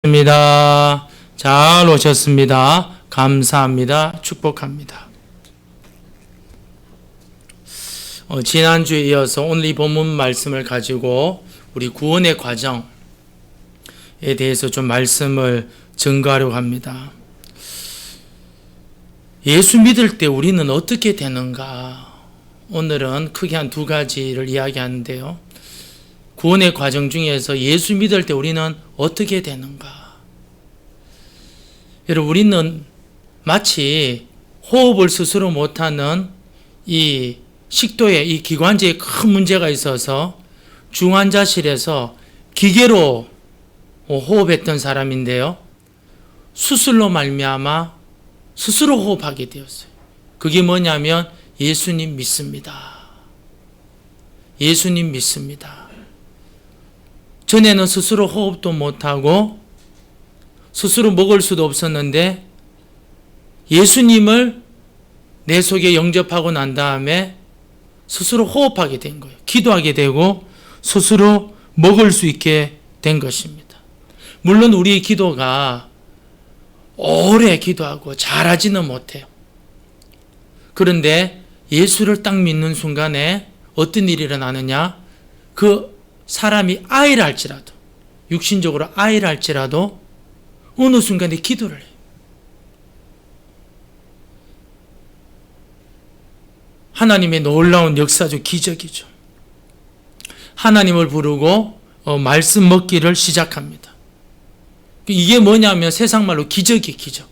입니다. 잘 오셨습니다. 감사합니다. 축복합니다. 지난주에 이어서 오늘 이 본문 말씀을 가지고 우리 구원의 과정에 대해서 좀 말씀을 증거하려고 합니다. 예수 믿을 때 우리는 어떻게 되는가? 오늘은 크게 한 두 가지를 이야기하는데요. 구원의 과정 중에서 예수 믿을 때 우리는 어떻게 되는가? 여러분, 우리는 마치 호흡을 스스로 못하는 이 식도에 이 기관지에 큰 문제가 있어서 중환자실에서 기계로 호흡했던 사람인데요. 수술로 말미암아 스스로 호흡하게 되었어요. 그게 뭐냐면 예수님 믿습니다. 예수님 믿습니다. 전에는 스스로 호흡도 못하고 스스로 먹을 수도 없었는데 예수님을 내 속에 영접하고 난 다음에 스스로 호흡하게 된 거예요. 기도하게 되고 스스로 먹을 수 있게 된 것입니다. 물론 우리의 기도가 오래 기도하고 잘하지는 못해요. 그런데 예수를 딱 믿는 순간에 어떤 일이 일어나느냐? 그 사람이 아이를 할지라도, 육신적으로 아이를 할지라도 어느 순간에 기도를 해요. 하나님의 놀라운 역사적 기적이죠. 하나님을 부르고 말씀 먹기를 시작합니다. 이게 뭐냐면 세상 말로 기적이 기적.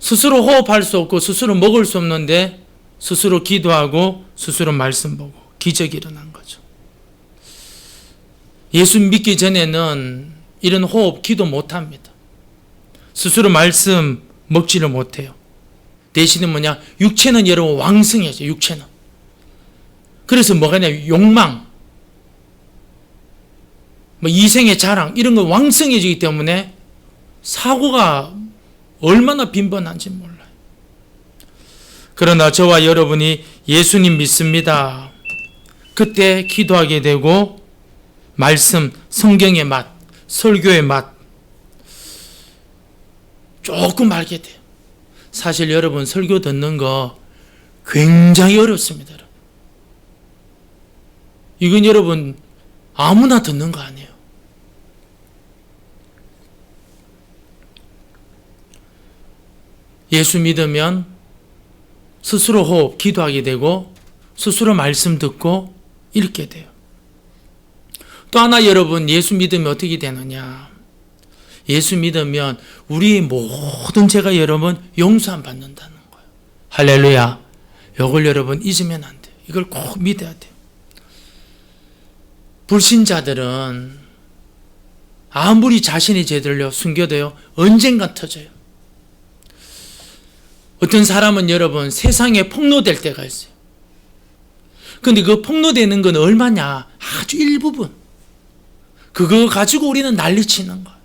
스스로 호흡할 수 없고 스스로 먹을 수 없는데 스스로 기도하고 스스로 말씀 보고 기적이 일어난 거죠. 예수 믿기 전에는 이런 호흡, 기도 못합니다. 스스로 말씀 먹지를 못해요. 대신에 뭐냐? 육체는 여러분 왕성해져, 육체는. 그래서 뭐가 냐 욕망, 이생의 자랑, 이런 거 왕성해지기 때문에 사고가 얼마나 빈번한지 몰라요. 그러나 저와 여러분이 예수님 믿습니다. 그때 기도하게 되고 말씀, 성경의 맛, 설교의 맛 조금 알게 돼요. 사실 여러분 설교 듣는 거 굉장히 어렵습니다. 이건 여러분 아무나 듣는 거 아니에요. 예수 믿으면 스스로 호흡, 기도하게 되고 스스로 말씀 듣고 읽게 돼요. 또 하나 여러분 예수 믿으면 어떻게 되느냐? 예수 믿으면 우리의 모든 죄가 여러분 용서안 받는다는 거예요. 할렐루야. 이걸 여러분 잊으면 안 돼요. 이걸 꼭 믿어야 돼요. 불신자들은 아무리 자신의 죄들요 숨겨도요 언젠가 터져요. 어떤 사람은 여러분 세상에 폭로될 때가 있어요. 근데 그 폭로되는 건 얼마냐? 아주 일부분. 그거 가지고 우리는 난리치는 거예요.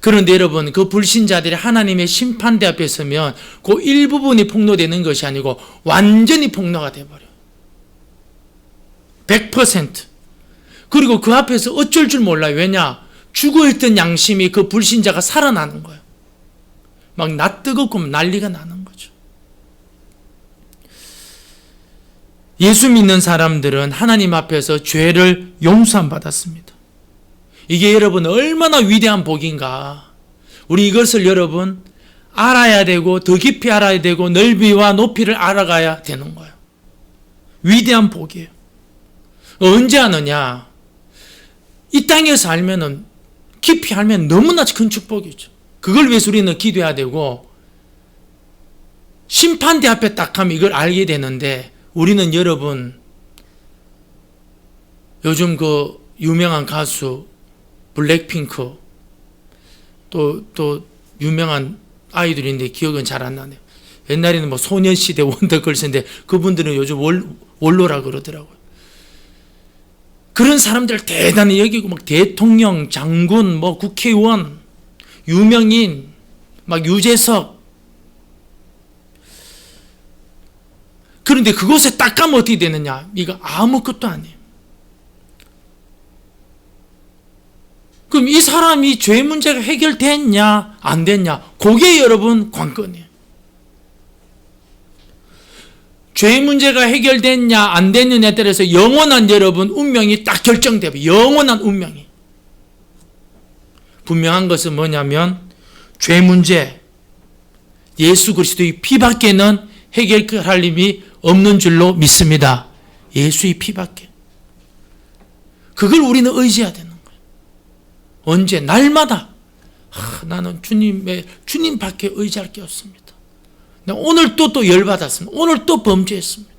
그런데 여러분 그 불신자들이 하나님의 심판대 앞에 서면 그 일부분이 폭로되는 것이 아니고 완전히 폭로가 돼버려요. 100%. 그리고 그 앞에서 어쩔 줄 몰라요. 왜냐? 죽어있던 양심이 그 불신자가 살아나는 거예요. 막 낯뜨겁고 난리가 나는 거죠. 예수 믿는 사람들은 하나님 앞에서 죄를 용서함 받았습니다. 이게 여러분 얼마나 위대한 복인가. 우리 이것을 여러분 알아야 되고 더 깊이 알아야 되고 넓이와 높이를 알아가야 되는 거예요. 위대한 복이에요. 언제 하느냐? 이 땅에서 알면은 깊이 알면 너무나 큰 축복이죠. 그걸 위해서 우리는 기도해야 되고 심판대 앞에 딱 하면 이걸 알게 되는데 우리는 여러분 요즘 그 유명한 가수 블랙핑크 또 유명한 아이들인데 기억은 잘 안 나네요. 옛날에는 뭐 소녀시대 원더걸스인데 그분들은 요즘 원로라 그러더라고요. 그런 사람들 대단히 여기고 막 대통령, 장군, 뭐 국회의원, 유명인, 막 유재석. 그런데 그곳에 딱 가면 어떻게 되느냐? 이거 아무것도 아니에요. 그럼 이 사람이 죄 문제가 해결됐냐 안 됐냐, 그게 여러분 관건이에요. 죄 문제가 해결됐냐 안 됐느냐에 따라서 영원한 여러분 운명이 딱 결정돼요. 영원한 운명이. 분명한 것은 뭐냐면 죄 문제, 예수 그리스도의 피밖에는 해결할 힘이 없는 줄로 믿습니다. 예수의 피밖에. 그걸 우리는 의지해야 되는 거예요. 언제? 날마다. 나는 주님밖에 의지할 게 없습니다. 오늘 또 열받았습니다. 오늘 또 범죄했습니다.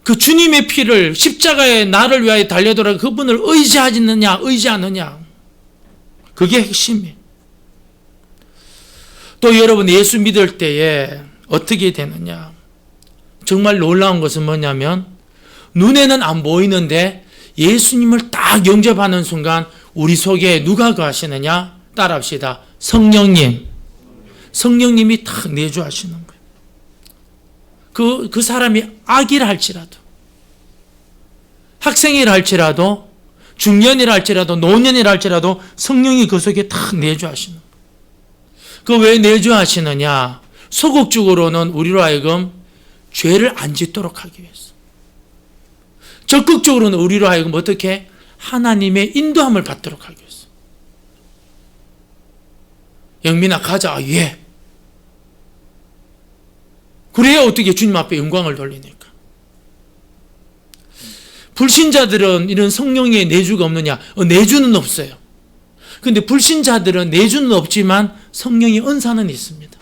그 주님의 피를 십자가에 나를 위하여 달려들어 그분을 의지하느냐 의지 않느냐, 그게 핵심이에요. 또 여러분 예수 믿을 때에 어떻게 되느냐, 정말 놀라운 것은 뭐냐면 눈에는 안 보이는데 예수님을 딱 영접하는 순간 우리 속에 누가 거하시느냐, 따라합시다. 성령님이 딱 내주하시는 거예요. 그 사람이 악이라 할지라도, 학생이라 할지라도, 중년이라 할지라도, 노년이라 할지라도 성령이 그 속에 딱 내주하시는 거예요. 그 왜 내주하시느냐? 소극적으로는 우리로 하여금 죄를 안 짓도록 하기 위해서, 적극적으로는 우리로 하여금 어떻게 하나님의 인도함을 받도록 하기 위해서. 영민아 가자. 예. 그래야 어떻게 주님 앞에 영광을 돌리니까. 불신자들은 이런 성령의 내주가 없느냐? 내주는 없어요. 근데 불신자들은 내주는 없지만 성령의 은사는 있습니다.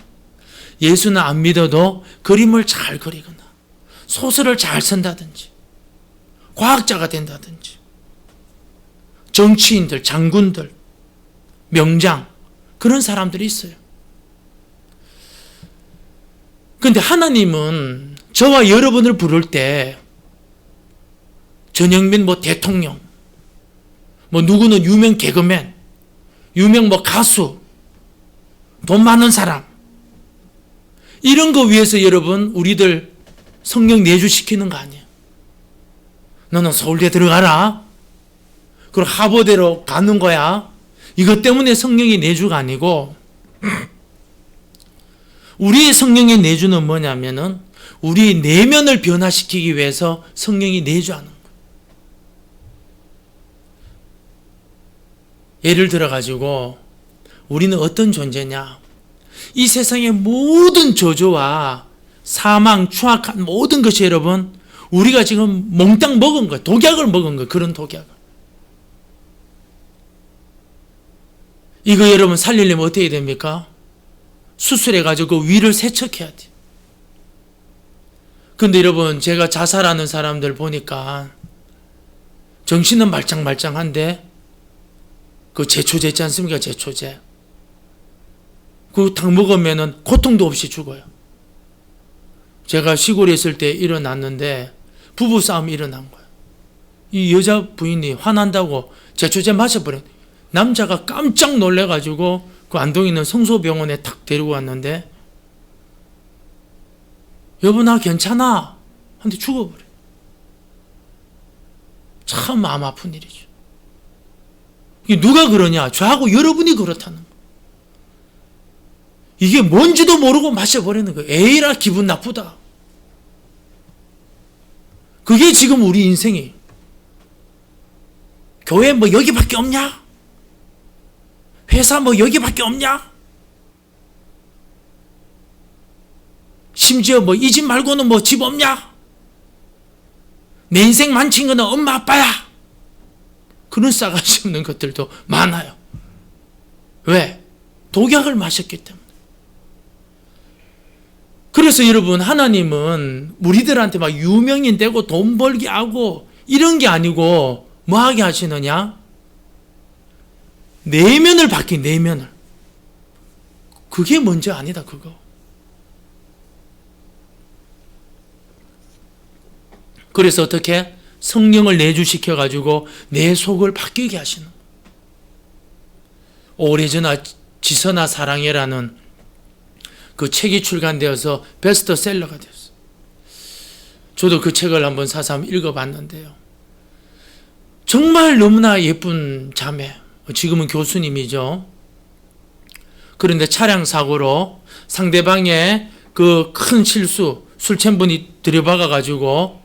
예수는 안 믿어도 그림을 잘 그리거나 소설을 잘 쓴다든지 과학자가 된다든지 정치인들, 장군들, 명장, 그런 사람들이 있어요. 그런데 하나님은 저와 여러분을 부를 때 전영민 대통령, 누구는 유명 개그맨, 유명 가수, 돈 많은 사람, 이런 거 위해서 여러분 우리들 성령 내주시키는 거 아니에요. 너는 서울대 들어가라. 그리고 하버드로 가는 거야. 이것 때문에 성령의 내주가 아니고, 우리의 성령의 내주는 뭐냐면은 우리 내면을 변화시키기 위해서 성령이 내주하는 거예요. 예를 들어 가지고 우리는 어떤 존재냐? 이 세상의 모든 저주와 사망, 추악한 모든 것이 여러분 우리가 지금 몽땅 먹은 거예요. 독약을 먹은 거예요. 그런 독약을. 이거 여러분 살리려면 어떻게 됩니까? 수술해가지고 그 위를 세척해야 돼요. 근데 여러분 제가 자살하는 사람들 보니까 정신은 말짱말짱한데 그 제초제 있지 않습니까? 제초제. 그 탕 먹으면은 고통도 없이 죽어요. 제가 시골에 있을 때 일어났는데 부부싸움이 일어난 거예요. 이 여자 부인이 화난다고 제초제 마셔버려. 남자가 깜짝 놀래가지고 그 안동에 있는 성소병원에 탁 데리고 왔는데, 여보 나 괜찮아 한데 죽어버려. 참 마음 아픈 일이죠. 이게 누가 그러냐? 저하고 여러분이 그렇다는 거예요. 이게 뭔지도 모르고 마셔버리는 거예요. 에이라 기분 나쁘다. 그게 지금 우리 인생이에요. 교회 여기밖에 없냐? 회사 여기밖에 없냐? 심지어 이 집 말고는 집 없냐? 내 인생 망친 거는 엄마 아빠야. 그런 싸가지 없는 것들도 많아요. 왜? 독약을 마셨기 때문에. 그래서 여러분 하나님은 우리들한테 유명인 되고 돈 벌게 하고 이런 게 아니고 뭐 하게 하시느냐? 내면을 바뀐 내면을. 그게 먼저 아니다 그거. 그래서 어떻게? 성령을 내주시켜가지고 내 속을 바뀌게 하시는. 오래전에 지선아 사랑해라는 그 책이 출간되어서 베스트셀러가 되었어요. 저도 그 책을 한번 사서 한번 읽어봤는데요. 정말 너무나 예쁜 자매, 지금은 교수님이죠. 그런데 차량 사고로 상대방의 그 큰 실수, 술 취한 분이 들여박아가지고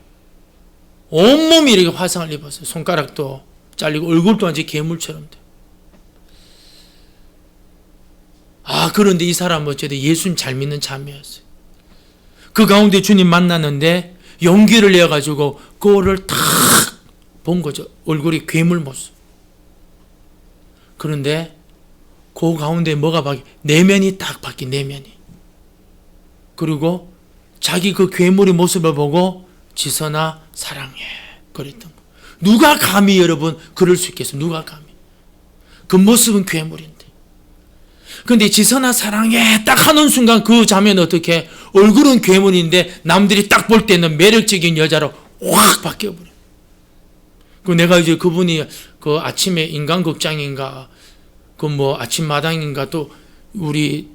온몸이 이렇게 화상을 입었어요. 손가락도 잘리고 얼굴도 완전히 괴물처럼 돼. 그런데 이 사람은 어쨌든 예수님 잘 믿는 자매였어요. 그 가운데 주님 만났는데 용기를 내어가지고 그거를 탁 본 거죠. 얼굴이 괴물 모습. 그런데 그 가운데 뭐가 바뀌? 내면이 딱 바뀐, 내면이. 그리고 자기 그 괴물의 모습을 보고 지선아 사랑해 그랬던 거. 누가 감히 여러분 그럴 수 있겠어요? 누가 감히? 그 모습은 괴물인데. 근데 지선아 사랑해 딱 하는 순간 그 자매는 어떻게? 얼굴은 괴물인데 남들이 딱 볼 때는 매력적인 여자로 확 바뀌어버려. 그 내가 이제 그분이 그 아침에 인간극장인가 그 뭐 아침마당인가 또 우리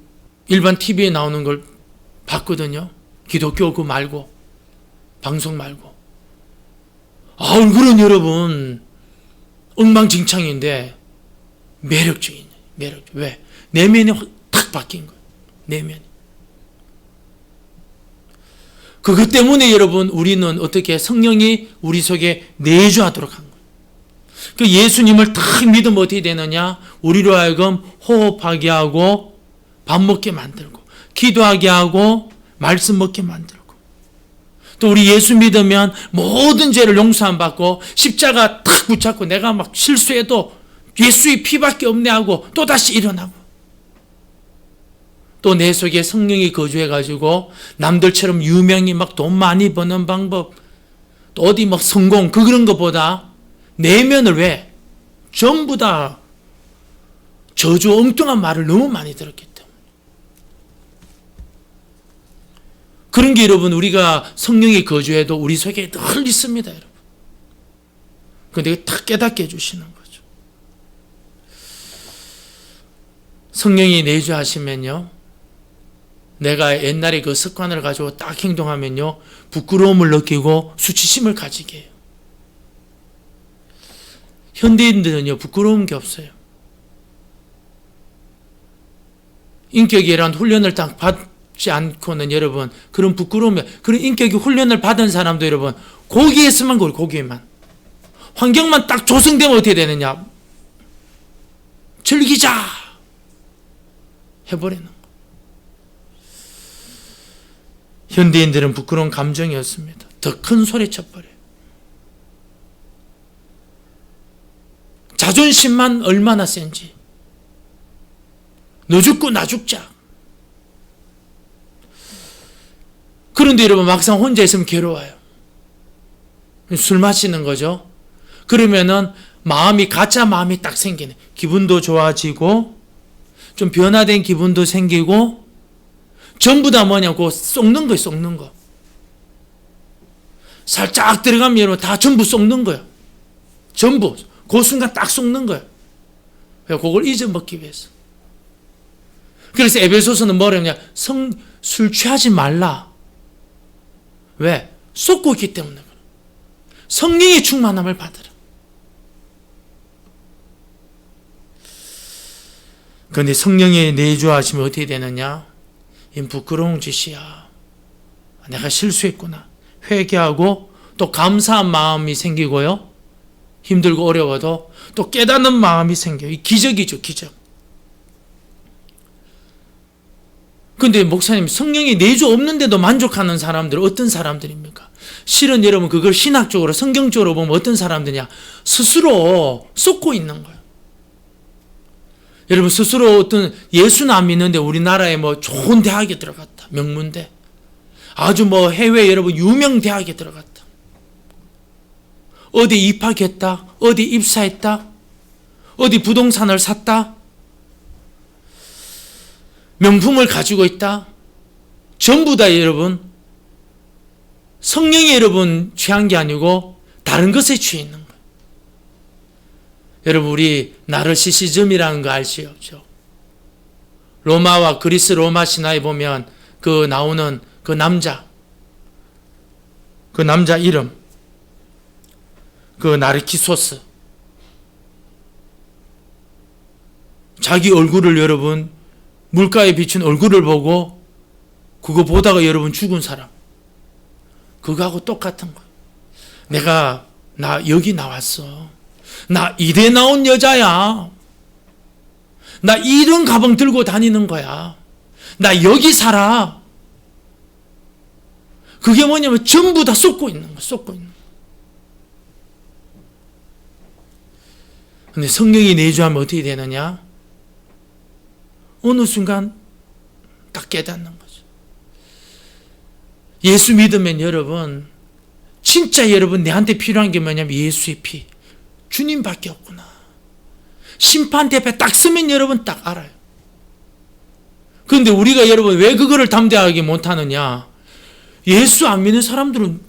일반 TV에 나오는 걸 봤거든요. 기독교 그 말고 방송 말고. 얼굴은 여러분 엉망진창인데 매력적인 매력. 왜? 내면이 탁 바뀐 거예요. 내면이. 그것 때문에 여러분 우리는 어떻게 성령이 우리 속에 내주하도록 한 거예요. 그 예수님을 탁 믿으면 어떻게 되느냐? 우리로 하여금 호흡하게 하고 밥 먹게 만들고 기도하게 하고 말씀 먹게 만들고 또 우리 예수 믿으면 모든 죄를 용서함 받고 십자가 탁 붙잡고 내가 막 실수해도 예수의 피밖에 없네 하고 또다시 일어나고 또 내 속에 성령이 거주해가지고 남들처럼 유명히 막 돈 많이 버는 방법 또 어디 막 성공 그런 것보다 내면을 왜? 전부 다 저주 엉뚱한 말을 너무 많이 들었기 때문에 그런 게 여러분 우리가 성령이 거주해도 우리 속에 늘 있습니다 여러분. 그런데 탁 깨닫게 해주시는 거죠. 성령이 내주하시면요 내가 옛날에 그 습관을 가지고 딱 행동하면요 부끄러움을 느끼고 수치심을 가지게 해요. 현대인들은요 부끄러운 게 없어요. 인격이란 훈련을 딱 받지 않고는 여러분 그런 부끄러움이 그런 인격이 훈련을 받은 사람도 여러분 거기에서만 그래 거기에만 환경만 딱 조성되면 어떻게 되느냐 즐기자 해버리는 거. 현대인들은 부끄러운 감정이 없습니다. 더 큰 소리 쳐버려요. 자존심만 얼마나 센지. 너 죽고 나 죽자. 그런데 여러분 막상 혼자 있으면 괴로워요. 술 마시는 거죠. 그러면은 마음이 가짜 마음이 딱 생기네. 기분도 좋아지고 좀 변화된 기분도 생기고 전부 다 뭐냐고 썩는 거예요. 썩는 거. 살짝 들어가면 여러분 다 전부 썩는 거예요. 전부. 그 순간 딱 썩는 거예요. 그걸 잊어먹기 위해서. 그래서 에베소서는 뭐라 하냐? 술 취하지 말라. 왜? 쏟고 있기 때문에. 성령의 충만함을 받으라. 그런데 성령의 내주하시면 어떻게 되느냐? 이 부끄러운 짓이야. 내가 실수했구나. 회개하고 또 감사한 마음이 생기고요. 힘들고 어려워도 또 깨닫는 마음이 생겨요. 이 기적이죠, 기적. 근데 목사님, 성령이 내주 없는데도 만족하는 사람들은 어떤 사람들입니까? 실은 여러분 그걸 신학적으로 성경적으로 보면 어떤 사람들이냐? 스스로 쏟고 있는 거예요. 여러분 스스로 어떤 예수는 안 믿는데 우리나라에 뭐 좋은 대학에 들어갔다. 명문대. 아주 뭐 해외 여러분 유명 대학에 들어갔다. 어디 입학했다. 어디 입사했다. 어디 부동산을 샀다. 명품을 가지고 있다. 전부 다 여러분 성령이 여러분 취한 게 아니고 다른 것에 취해 있는 거예요. 여러분 우리 나르시시즘이라는 거 아시죠? 로마와 그리스 로마 신화에 보면 그 나오는 그 남자 이름 그 나르키소스 자기 얼굴을 여러분 물가에 비친 얼굴을 보고 그거 보다가 여러분 죽은 사람, 그거하고 똑같은 거예요. 나 여기 나왔어. 나 이대 나온 여자야. 나 이런 가방 들고 다니는 거야. 나 여기 살아. 그게 뭐냐면 전부 다 쏟고 있는 거야. 쏟고 있는 거야. 근데 성령이 내주하면 어떻게 되느냐? 어느 순간 딱 깨닫는 거죠. 예수 믿으면 여러분, 진짜 여러분 내한테 필요한 게 뭐냐면 예수의 피, 주님밖에 없구나. 심판대 앞에 딱 서면 여러분 딱 알아요. 그런데 우리가 여러분 왜 그거를 담대하게 못하느냐? 예수 안 믿는 사람들은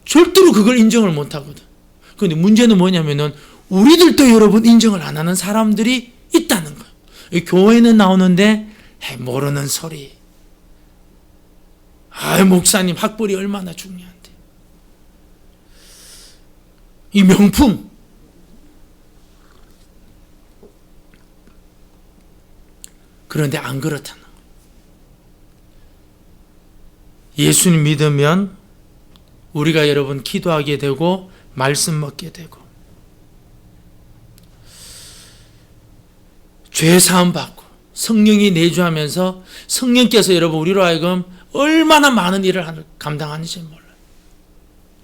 절대로 그걸 인정을 못하거든. 그런데 문제는 뭐냐면은 우리들도 여러분 인정을 안 하는 사람들이 있다는 거예요. 교회는 나오는데 모르는 소리. 목사님 학벌이 얼마나 중요한데. 이 명품. 그런데 안 그렇다는 거예요. 예수님 믿으면 우리가 여러분 기도하게 되고 말씀 먹게 되고 죄 사함 받고 성령이 내주하면서 성령께서 여러분 우리로 하여금 얼마나 많은 일을 감당하는지 몰라요.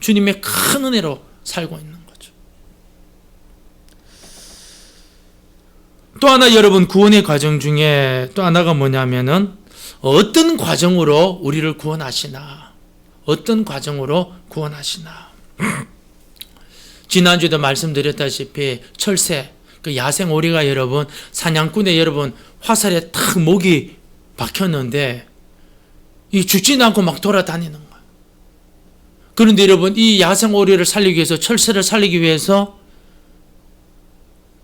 주님의 큰 은혜로 살고 있는 거죠. 또 하나 여러분 구원의 과정 중에 또 하나가 뭐냐면은 어떤 과정으로 우리를 구원하시나, 어떤 과정으로 구원하시나. 지난주에도 말씀드렸다시피 철새, 그 야생 오리가 여러분 사냥꾼의 여러분 화살에 탁 목이 박혔는데 이 죽지는 않고 막 돌아다니는 거예요. 그런데 여러분 이 야생 오리를 살리기 위해서, 철새를 살리기 위해서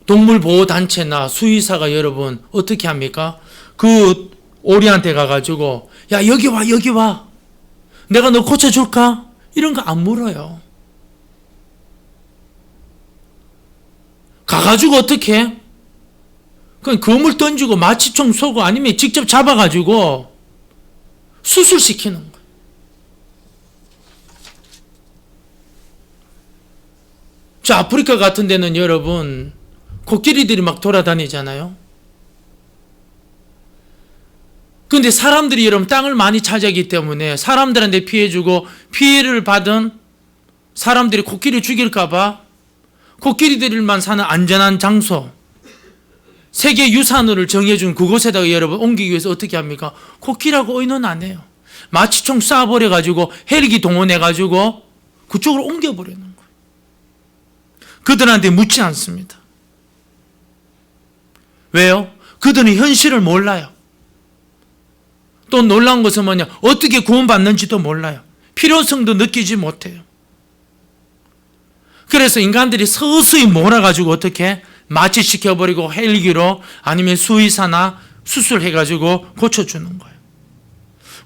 동물보호단체나 수의사가 여러분 어떻게 합니까? 그 오리한테 가가지고 야 여기 와 여기 와 내가 너 고쳐줄까? 이런 거 안 물어요. 가가지고 어떻게 해? 그냥 검을 던지고 마취총 쏘고 아니면 직접 잡아가지고 수술시키는 거예요. 저 아프리카 같은 데는 여러분 코끼리들이 막 돌아다니잖아요. 그런데 사람들이 여러분 땅을 많이 차지하기 때문에 사람들한테 피해주고 피해를 받은 사람들이 코끼리 죽일까봐 코끼리들만 사는 안전한 장소, 세계 유산으로 정해준 그곳에다가 여러분 옮기기 위해서 어떻게 합니까? 코끼리하고 의논 안 해요. 마취총 쏴버려가지고 헬기 동원해가지고 그쪽으로 옮겨버리는 거예요. 그들한테 묻지 않습니다. 왜요? 그들은 현실을 몰라요. 또 놀라운 것은 뭐냐? 어떻게 구원받는지도 몰라요. 필요성도 느끼지 못해요. 그래서 인간들이 서서히 몰아가지고 어떻게 마취시켜버리고 헬기로 아니면 수의사나 수술해가지고 고쳐주는 거예요.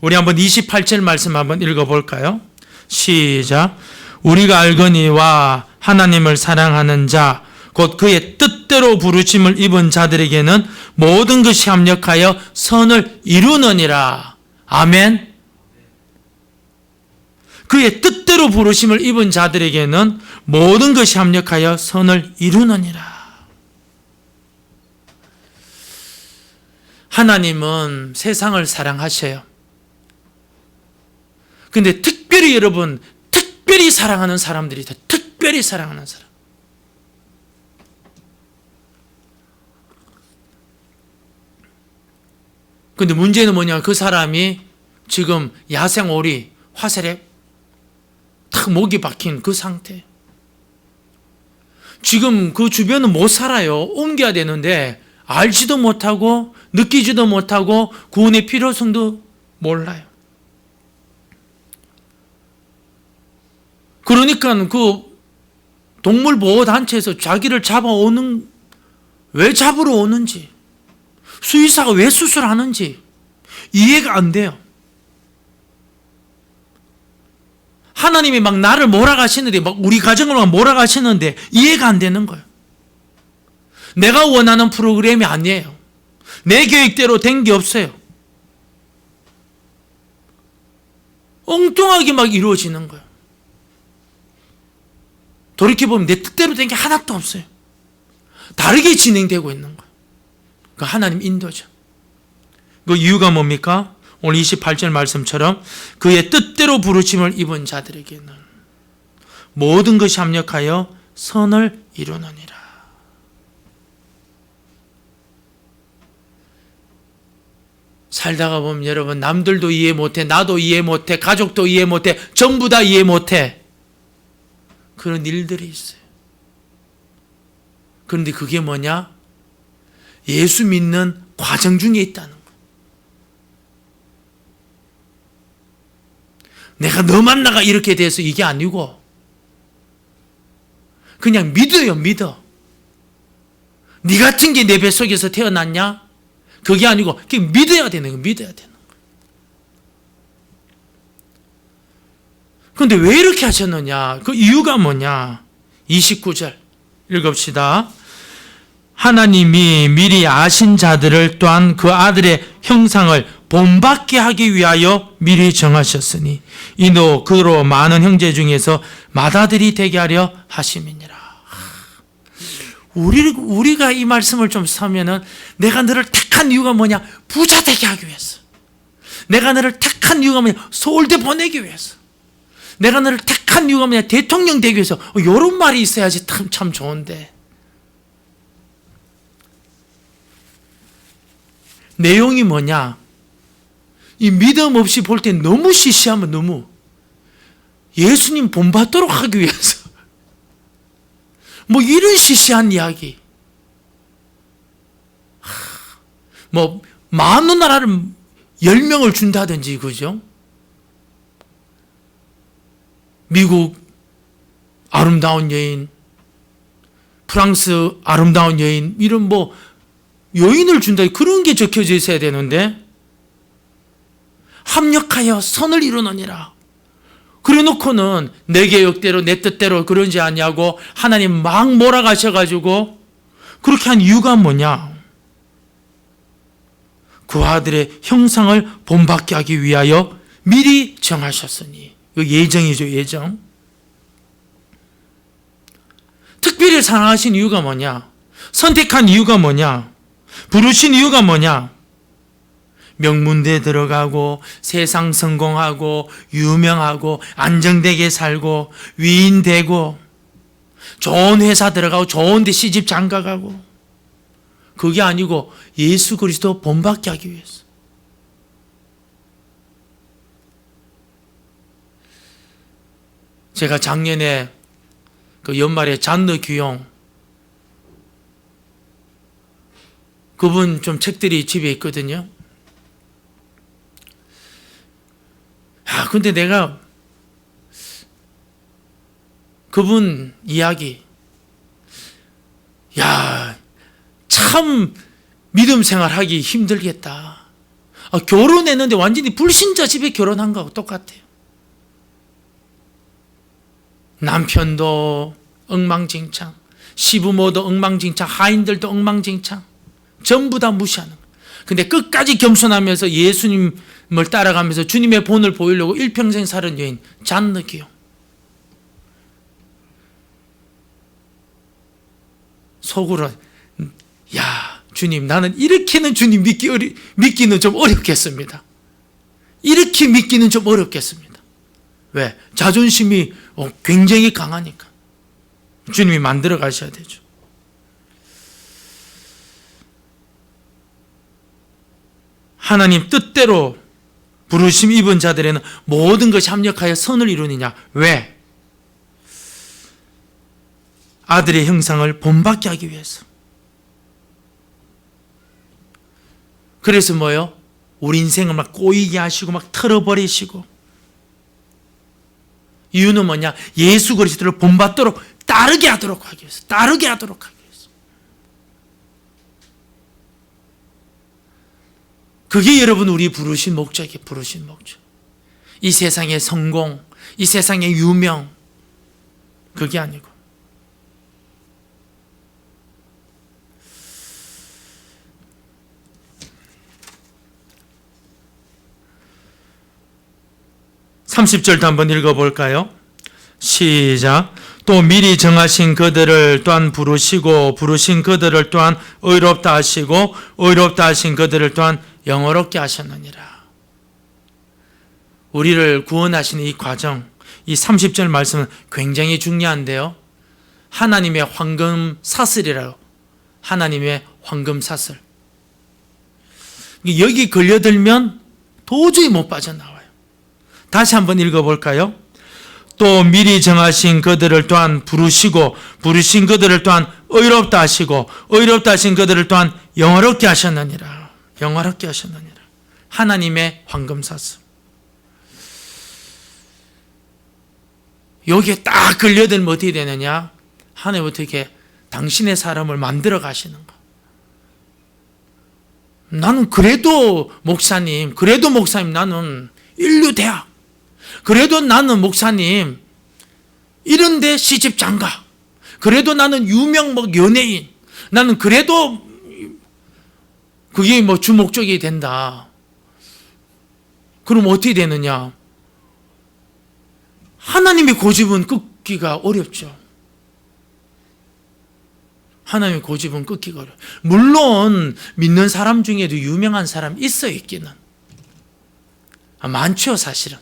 우리 한번 28절 말씀 한번 읽어볼까요? 시작. 우리가 알거니와 하나님을 사랑하는 자 곧 그의 뜻대로 부르심을 입은 자들에게는 모든 것이 합력하여 선을 이루느니라. 아멘. 그의 뜻대로 부르심을 입은 자들에게는 모든 것이 합력하여 선을 이루느니라. 하나님은 세상을 사랑하셔요. 근데 특별히 여러분, 특별히 사랑하는 사람들이 있다. 특별히 사랑하는 사람. 근데 문제는 뭐냐? 그 사람이 지금 야생 오리 화살에 탁 목이 박힌 그 상태. 지금 그 주변은 못 살아요. 옮겨야 되는데 알지도 못하고 느끼지도 못하고 구원의 필요성도 몰라요. 그러니까 그 동물보호단체에서 자기를 잡아오는, 왜 잡으러 오는지, 수의사가 왜 수술하는지 이해가 안 돼요. 하나님이 막 나를 몰아가시는데, 막 우리 가정을 막 몰아가시는데 이해가 안 되는 거예요. 내가 원하는 프로그램이 아니에요. 내 계획대로 된 게 없어요. 엉뚱하게 막 이루어지는 거예요. 돌이켜보면 내 뜻대로 된 게 하나도 없어요. 다르게 진행되고 있는 거예요. 그 하나님 인도죠. 그 이유가 뭡니까? 오늘 28절 말씀처럼 그의 뜻대로 부르심을 입은 자들에게는 모든 것이 합력하여 선을 이루느니라. 살다가 보면 여러분, 남들도 이해 못해, 나도 이해 못해, 가족도 이해 못해, 전부 다 이해 못해. 그런 일들이 있어요. 그런데 그게 뭐냐? 예수 믿는 과정 중에 있다는 거예요. 내가 너 만나가 이렇게 돼서 이게 아니고 그냥 믿어요. 믿어. 네 같은 게 내 뱃속에서 태어났냐? 그게 아니고 그냥 믿어야 되는 거예요. 믿어야 되는 거예요. 그런데 왜 이렇게 하셨느냐? 그 이유가 뭐냐? 29절 읽읍시다. 하나님이 미리 아신 자들을 또한 그 아들의 형상을 본받게 하기 위하여 미리 정하셨으니 이도 그로 많은 형제 중에서 맏아들이 되게 하려 하심이니라. 우리가 이 말씀을 좀 사면은 내가 너를 택한 이유가 뭐냐? 부자 되게 하기 위해서. 내가 너를 택한 이유가 뭐냐? 서울대 보내기 위해서. 내가 너를 택한 이유가 뭐냐? 대통령 되기 위해서. 이런 말이 있어야지 참 좋은데. 내용이 뭐냐? 이 믿음 없이 볼 때 너무 시시하면 너무 예수님 본받도록 하기 위해서 뭐 이런 시시한 이야기. 뭐 마누나라를 10명을 준다든지, 그죠? 미국 아름다운 여인, 프랑스 아름다운 여인, 이런 뭐 여인을 준다, 그런 게 적혀져 있어야 되는데 합력하여 선을 이루느니라. 그래 놓고는 내 계획대로 내 뜻대로 그런지 아니하고 하나님 막 몰아가셔가지고 그렇게 한 이유가 뭐냐? 그 아들의 형상을 본받게 하기 위하여 미리 정하셨으니. 그 예정이죠, 예정. 특별히 사랑하신 이유가 뭐냐? 선택한 이유가 뭐냐? 부르신 이유가 뭐냐? 명문대 들어가고 세상 성공하고 유명하고 안정되게 살고 위인 되고 좋은 회사 들어가고 좋은 데 시집 장가가고, 그게 아니고 예수 그리스도 본받게 하기 위해서. 제가 작년에 그 연말에 잔느 귀용, 그분 좀 책들이 집에 있거든요. 근데 내가 그분 이야기, 참 믿음 생활하기 힘들겠다. 결혼했는데 완전히 불신자 집에 결혼한 거하고 똑같아요. 남편도 엉망진창, 시부모도 엉망진창, 하인들도 엉망진창, 전부 다 무시하는 거예요. 근데 끝까지 겸손하면서 예수님을 따라가면서 주님의 본을 보이려고 일평생 사는 여인 잔느 귀용. 속으로 주님, 나는 이렇게는 주님 믿기는 좀 어렵겠습니다. 이렇게 믿기는 좀 어렵겠습니다. 왜? 자존심이 굉장히 강하니까. 주님이 만들어 가셔야 되죠. 하나님 뜻대로 부르심 입은 자들에는 모든 것이 합력하여 선을 이루느냐? 왜? 아들의 형상을 본받게 하기 위해서. 그래서 뭐요? 우리 인생을 막 꼬이게 하시고 막 털어버리시고. 이유는 뭐냐? 예수 그리스도를 본받도록 따르게 하도록 하기 위해서. 따르게 하도록 하기 위해서. 그게 여러분 우리 부르신 목적이에요. 부르신 목적. 이 세상의 성공, 이 세상의 유명, 그게 아니고. 30절도 한번 읽어볼까요? 시작. 또 미리 정하신 그들을 또한 부르시고 부르신 그들을 또한 의롭다 하시고 의롭다 하신 그들을 또한 영어롭게 하셨느니라. 우리를 구원하시는 이 과정, 이 30절 말씀은 굉장히 중요한데요. 하나님의 황금 사슬이라고. 하나님의 황금 사슬. 여기 걸려들면 도저히 못 빠져나와요. 다시 한번 읽어볼까요? 또 미리 정하신 그들을 또한 부르시고 부르신 그들을 또한 의롭다 하시고 의롭다 하신 그들을 또한 영화롭게 하셨느니라. 영화롭게 하셨느니라. 하나님의 황금사슬. 여기에 딱 걸려들면 어떻게 되느냐? 하나님 어떻게 당신의 사람을 만들어 가시는가? 나는 그래도 목사님 나는 인류대학, 그래도 나는 목사님 이런데 시집 장가, 그래도 나는 유명 연예인, 나는 그래도 그게 주목적이 된다. 그럼 어떻게 되느냐? 하나님의 고집은 끊기가 어렵죠. 하나님의 고집은 끊기가 어려워요. 물론 믿는 사람 중에도 유명한 사람 있어요. 있기는 많죠. 사실은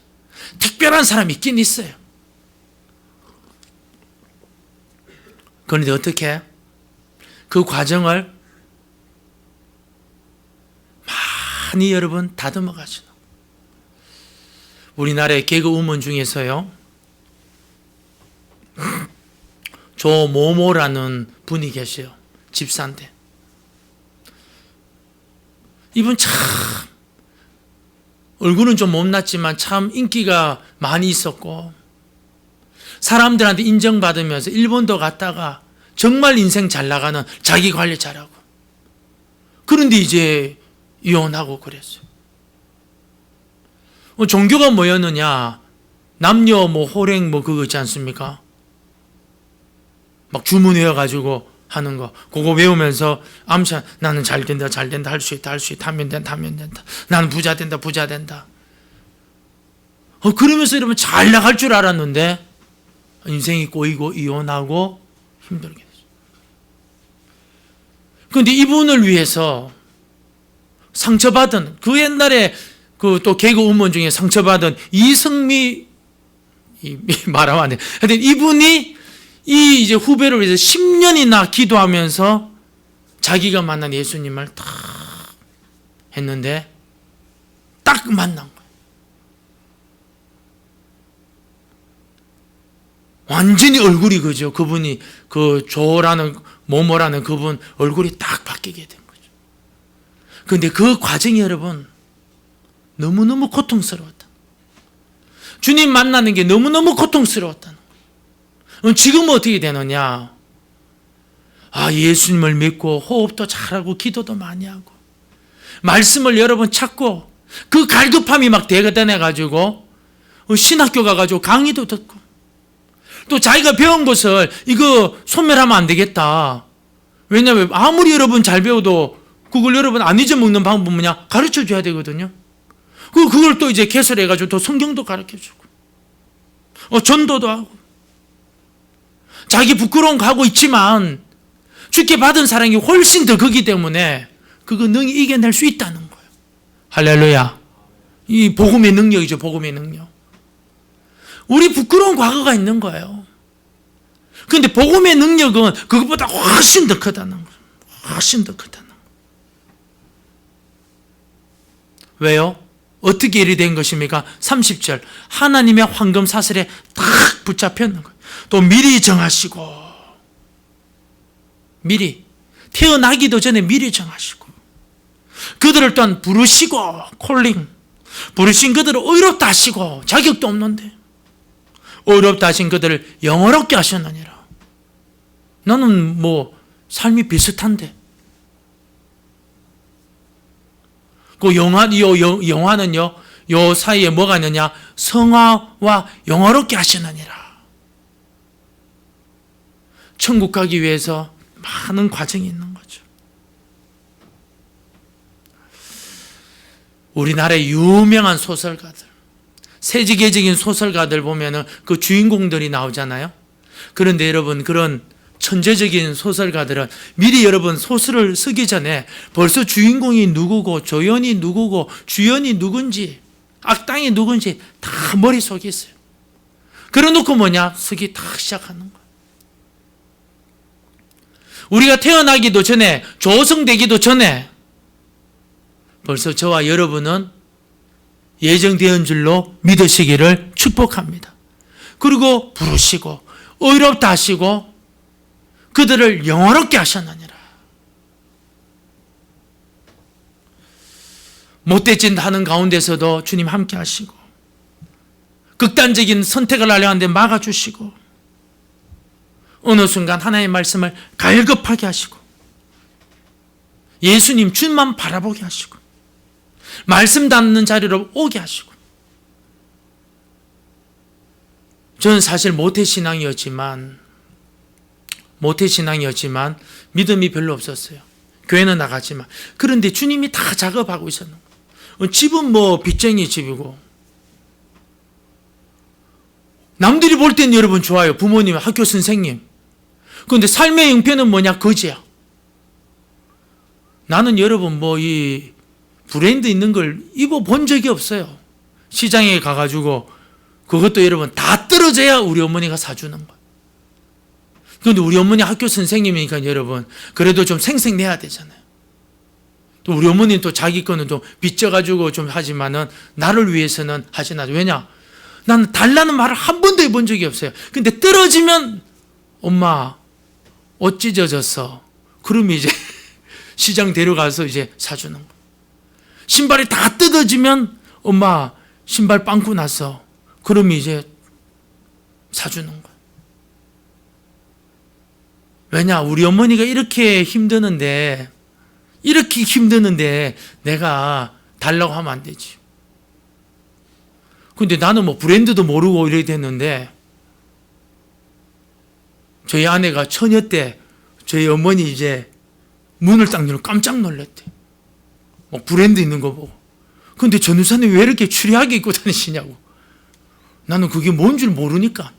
특별한 사람 있긴 있어요. 그런데 어떻게 그 과정을 많이 여러분 다듬어 가시나. 우리나라의 개그우먼 중에서요, 조모모라는 분이 계세요. 집사인데 이분 참 얼굴은 좀 못났지만 참 인기가 많이 있었고 사람들한테 인정받으면서 일본도 갔다가 정말 인생 잘 나가는, 자기 관리 잘하고, 그런데 이제 이혼하고 그랬어요. 종교가 뭐였느냐? 남녀 호랭 그거 있지 않습니까? 막 주문 외워가지고 하는 거, 그거 외우면서 암시, 나는 잘 된다, 할 수 있다, 하면 된다. 나는 부자 된다. 그러면서 여러분 잘 나갈 줄 알았는데 인생이 꼬이고 이혼하고 힘들게 됐어요. 그런데 이분을 위해서 상처받은, 그 옛날에 또 개그우먼 중에 상처받은 이승미, 말하면 안 돼. 하여튼 이분이 이제 후배를 위해서 10년이나 기도하면서 자기가 만난 예수님을 딱 했는데 딱 만난 거예요. 완전히 얼굴이 그죠. 그분이 그 조라는 모모라는 그분 얼굴이 딱 바뀌게 된 거죠. 그런데 그 과정이 여러분 너무너무 고통스러웠다. 주님 만나는 게 너무너무 고통스러웠다. 지금은 어떻게 되느냐? 예수님을 믿고 호흡도 잘하고 기도도 많이 하고 말씀을 여러 번 찾고 그 갈급함이 막 대단해가지고 신학교 가가지고 강의도 듣고 또 자기가 배운 것을 이거 소멸하면 안 되겠다. 왜냐하면 아무리 여러분 잘 배워도 그걸 여러분 안 잊어먹는 방법은 뭐냐? 가르쳐 줘야 되거든요. 그걸 또 이제 개설해가지고 또 성경도 가르쳐 주고 전도도 하고 자기 부끄러운 거 하고 있지만 주께 받은 사랑이 훨씬 더 크기 때문에 그거 능히 이겨낼 수 있다는 거예요. 할렐루야. 이 복음의 능력이죠. 복음의 능력. 우리 부끄러운 과거가 있는 거예요. 그런데 복음의 능력은 그것보다 훨씬 더 크다는 거예요. 훨씬 더 크다는 거예요. 왜요? 어떻게 일이 된 것입니까? 30절. 하나님의 황금 사슬에 딱 붙잡혔는 거예요. 또 미리 정하시고, 미리 태어나기도 전에 미리 정하시고, 그들을 또한 부르시고, 콜링, 부르신 그들을 의롭다 하시고, 자격도 없는데 의롭다 하신 그들을 영어롭게 하셨느니라. 나는 삶이 비슷한데 그 영화는요, 요 사이에 뭐가 있느냐? 성화와 영어롭게 하시느니라. 천국 가기 위해서 많은 과정이 있는 거죠. 우리나라의 유명한 소설가들, 세계적인 소설가들 보면은 그 주인공들이 나오잖아요. 그런데 여러분, 그런 천재적인 소설가들은 미리 여러분 소설을 쓰기 전에 벌써 주인공이 누구고 조연이 누구고 주연이 누군지 악당이 누군지 다 머릿속에 있어요. 그래놓고 뭐냐? 쓰기 딱 시작하는 거예요. 우리가 태어나기도 전에, 조성되기도 전에 벌써 저와 여러분은 예정된 줄로 믿으시기를 축복합니다. 그리고 부르시고 의롭다 하시고 그들을 영화롭게 하셨느니라. 못된 하는 가운데서도 주님 함께 하시고 극단적인 선택을 하려 하는데 막아주시고 어느 순간 하나님의 말씀을 갈급하게 하시고 예수님 주님만 바라보게 하시고 말씀 닿는 자리로 오게 하시고 저는 사실 모태신앙이었지만 믿음이 별로 없었어요. 교회는 나가지만. 그런데 주님이 다 작업하고 있었는 거예요. 집은 뭐 빚쟁이 집이고 남들이 볼 때는 여러분 좋아요. 부모님, 학교 선생님. 그런데 삶의 형편은 뭐냐? 거지야. 나는 여러분 뭐 이 브랜드 있는 걸 입어본 적이 없어요. 시장에 가가지고 그것도 여러분 다 떨어져야 우리 어머니가 사주는 거예요. 그런데 우리 어머니 학교 선생님이니까 여러분 그래도 좀 생색내야 되잖아요. 또 우리 어머니는 또 자기 거는 좀 빚져가지고 좀 하지만은 나를 위해서는 하진 않아요. 왜냐? 나는 달라는 말을 한 번도 해본 적이 없어요. 근데 떨어지면 엄마 옷 찢어졌어. 그러면 이제 시장 데려가서 이제 사주는 거예요. 신발이 다 뜯어지면 엄마 신발 빵꾸 났어. 그러면 이제 사주는 거예요. 왜냐? 우리 어머니가 이렇게 힘드는데 내가 달라고 하면 안 되지. 근데 나는 뭐 브랜드도 모르고 이래 됐는데 저희 아내가 처녀 때 저희 어머니 이제 문을 딱 열고 깜짝 놀랐대. 뭐 브랜드 있는 거 보고. 근데 전우사님 왜 이렇게 추리하게 입고 다니시냐고. 나는 그게 뭔 줄 모르니까.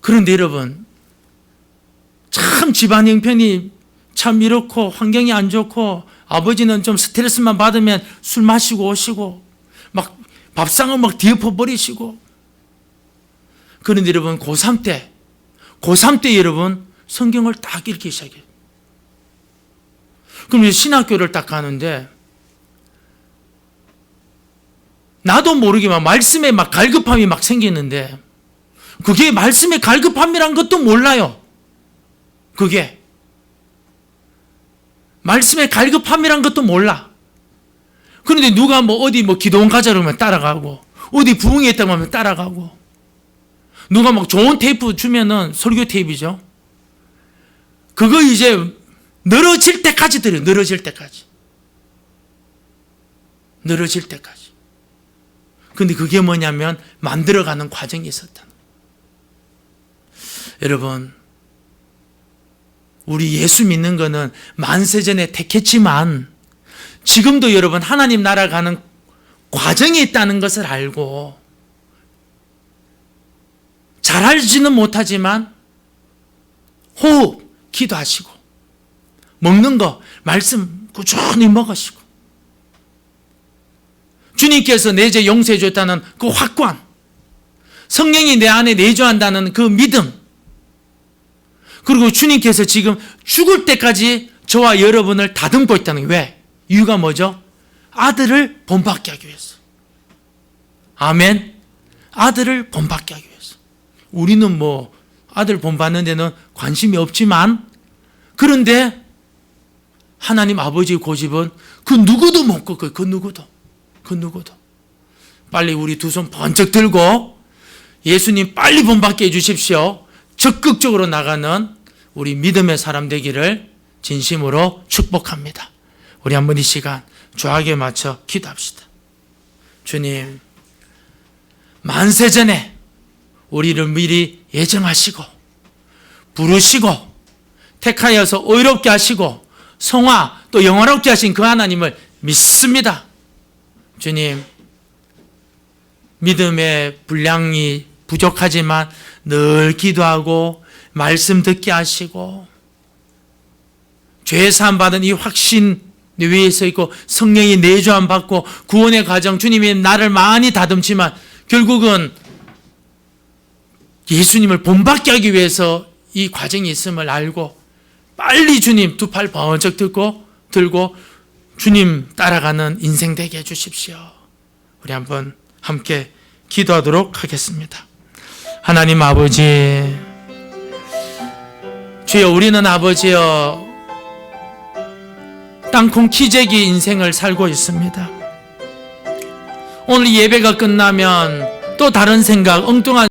그런데 여러분 참 집안 형편이 참 이렇고 환경이 안 좋고 아버지는 좀 스트레스만 받으면 술 마시고 오시고 막 밥상을 막 뒤엎어 버리시고. 그런데 여러분 고3 때 여러분 성경을 딱 읽기 시작해요. 그럼 이제 신학교를 딱 가는데 나도 모르게 막 말씀에 막 갈급함이 막 생기는데 그게 말씀의 갈급함이란 것도 몰라요. 그게 말씀의 갈급함이란 것도 몰라. 그런데 누가 뭐 어디 뭐 기도원 가자 그러면 따라가고 어디 부흥회 있다고 하면 따라가고 누가 막 좋은 테이프 주면은 설교 테이프죠. 그거 이제 늘어질 때까지 들어요. 늘어질 때까지. 근데 그게 뭐냐면 만들어가는 과정이 있었다. 여러분 우리 예수 믿는 거는 만세전에 택했지만 지금도 여러분 하나님 나라 가는 과정에 있다는 것을 알고 잘 알지는 못하지만 호흡, 기도하시고 먹는 거 말씀 꾸준히 먹으시고 주님께서 내 죄 용서해 줬다는 그 확관, 성령이 내 안에 내주한다는 그 믿음, 그리고 주님께서 지금 죽을 때까지 저와 여러분을 다듬고 있다는 게 왜? 이유가 뭐죠? 아들을 본받게 하기 위해서. 아멘. 아들을 본받게 하기 위해서. 우리는 뭐 아들 본받는 데는 관심이 없지만 그런데 하나님 아버지의 고집은 그 누구도 못 꺾어요. 그 누구도. 빨리 우리 두 손 번쩍 들고 예수님 빨리 본받게 해주십시오. 적극적으로 나가는 우리 믿음의 사람 되기를 진심으로 축복합니다. 우리 한번 이 시간 주하게 맞춰 기도합시다. 주님, 만세전에 우리를 미리 예정하시고 부르시고 택하여서 의롭게 하시고 성화 또 영화롭게 하신 그 하나님을 믿습니다. 주님, 믿음의 분량이 부족하지만 늘 기도하고 말씀 듣게 하시고 죄 사함 받은 이 확신 위에 서 있고 성령이 내주함 받고 구원의 과정, 주님이 나를 많이 다듬지만 결국은 예수님을 본받게 하기 위해서 이 과정이 있음을 알고 빨리 주님 두 팔 번쩍 들고 주님 따라가는 인생 되게 해주십시오. 우리 한번 함께 기도하도록 하겠습니다. 하나님 아버지, 주여, 우리는 아버지여 땅콩 키재기 인생을 살고 있습니다. 오늘 예배가 끝나면 또 다른 생각, 엉뚱한